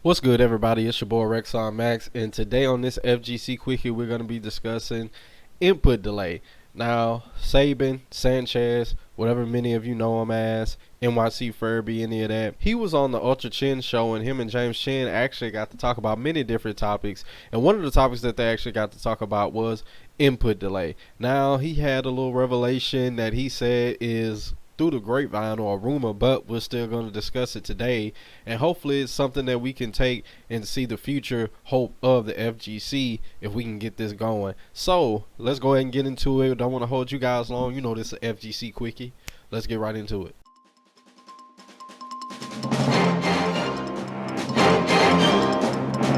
What's good, everybody? It's your boy Rexonmax, and today on this FGC Quickie, we're going to be discussing input delay. Now, Saban, Sanchez, whatever many of you know him as, NYC Furby, any of that, he was on the Ultra Chin show, and him and James Chin actually got to talk about many different topics, and one of the topics that they actually got to talk about was input delay. Now, he had a little revelation that he said is through the grapevine or a rumor, but we're still going to discuss it today, and hopefully it's something that we can take and see the future hope of the FGC if we can get this going. So let's go ahead and get into it. Don't want to hold you guys long. You know this is an FGC Quickie. Let's get right into it.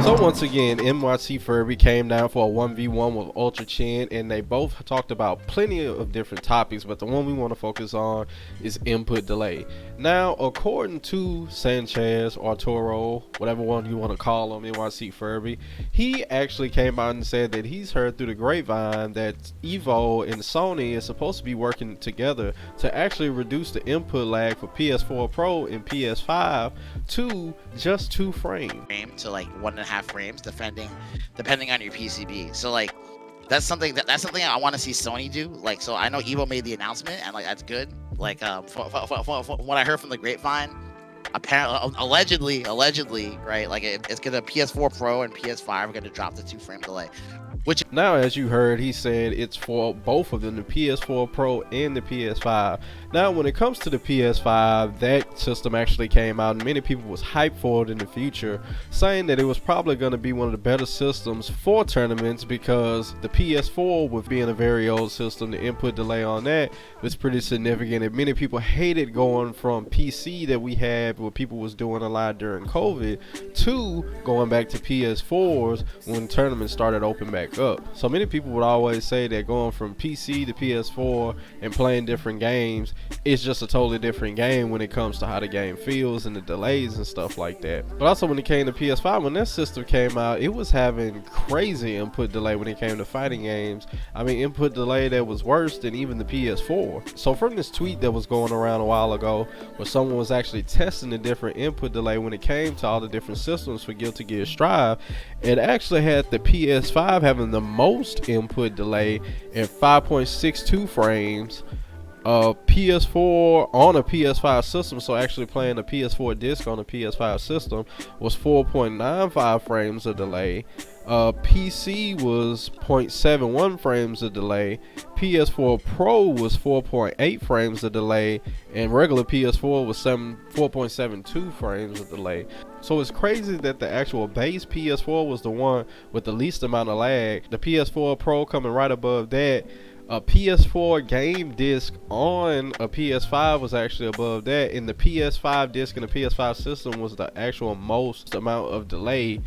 So once again, NYC Furby came down for a 1v1 with Ultra Chin, and they both talked about plenty of different topics, but the one we want to focus on is input delay. Now, according to Sanchez, Arturo, whatever one you want to call him, NYC Furby, he actually came out and said that he's heard through the grapevine that EVO and Sony is supposed to be working together to actually reduce the input lag for PS4 Pro and PS5 to just 2 frames. To like 1.5 frames, depending on your PCB. So like that's something I want to see Sony do. Like, so I know Evo made the announcement, and like that's good. Like from what I heard from the grapevine, apparently, allegedly, right? Like it's gonna PS4 Pro and PS5 are gonna drop the 2 frame delay. Which now, as you heard, he said it's for both of them, the PS4 Pro and the PS5. Now, when it comes to the PS5, that system actually came out, and many people was hyped for it in the future, saying that it was probably going to be one of the better systems for tournaments because the PS4, with being a very old system, the input delay on that was pretty significant, and many people hated going from PC that we had, where people was doing a lot during COVID, to going back to PS4s when tournaments started opening back up. So many people would always say that going from PC to PS4 and playing different games, it's just a totally different game when it comes to how the game feels and the delays and stuff like that. But also when it came to PS5, when that system came out, it was having crazy input delay when it came to fighting games. I mean, input delay that was worse than even the PS4. So from this tweet that was going around a while ago, where someone was actually testing the different input delay when it came to all the different systems for Guilty Gear Strive, it actually had the PS5 having the most input delay at 5.62 frames. PS4 on a PS5 system, so actually playing a PS4 disc on a PS5 system, was 4.95 frames of delay. PC was 0.71 frames of delay. PS4 Pro was 4.8 frames of delay, and regular PS4 was 4.72 frames of delay. So it's crazy that the actual base PS4 was the one with the least amount of lag. The PS4 Pro coming right above that. A PS4 game disc on a PS5 was actually above that, and the PS5 disc and the PS5 system was the actual most amount of delay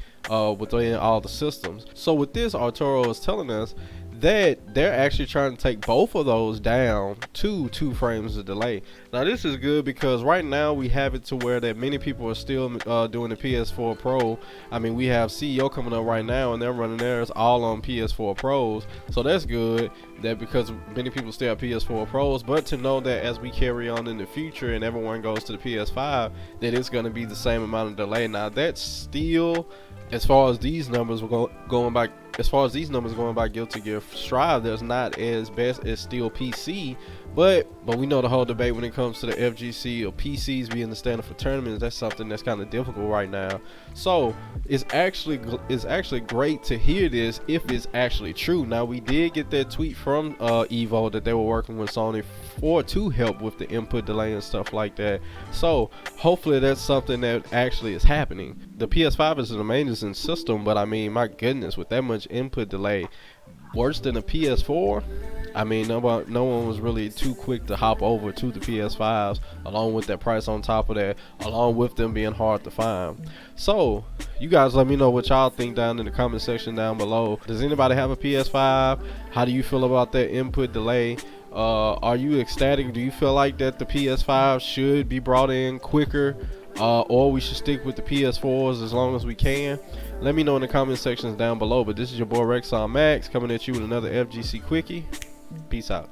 within all the systems. So with this, Arturo is telling us that they're actually trying to take both of those down to 2 frames of delay. Now this is good because right now we have it to where that many people are still doing the PS4 Pro. I mean, we have CEO coming up right now, and they're running theirs all on PS4 Pros. So that's good, that because many people still have PS4 Pros, but to know that as we carry on in the future and everyone goes to the PS5, that it's going to be the same amount of delay. Now that's still, as far as these numbers going by Guilty Gear Strive, there's not as best as still PC, but we know the whole debate when it comes to the FGC or PCs being the standard for tournaments. That's something that's kind of difficult right now. So it's actually great to hear this if it's actually true. Now we did get that tweet from Evo that they were working with Sony to help with the input delay and stuff like that. So hopefully that's something that actually is happening. The PS5 is an amazing system, but I mean, my goodness, with that much input delay, worse than a PS4. I mean, no one was really too quick to hop over to the PS5s, along with that price on top of that, along with them being hard to find. So you guys let me know what y'all think down in the comment section down below. Does anybody have a PS5? How do you feel about that input delay? Are you ecstatic? Do you feel like that the PS5 should be brought in quicker, or we should stick with the PS4s as long as we can? Let me know in the comment sections down below. But this is your boy Rexonmax coming at you with another FGC Quickie. Peace out.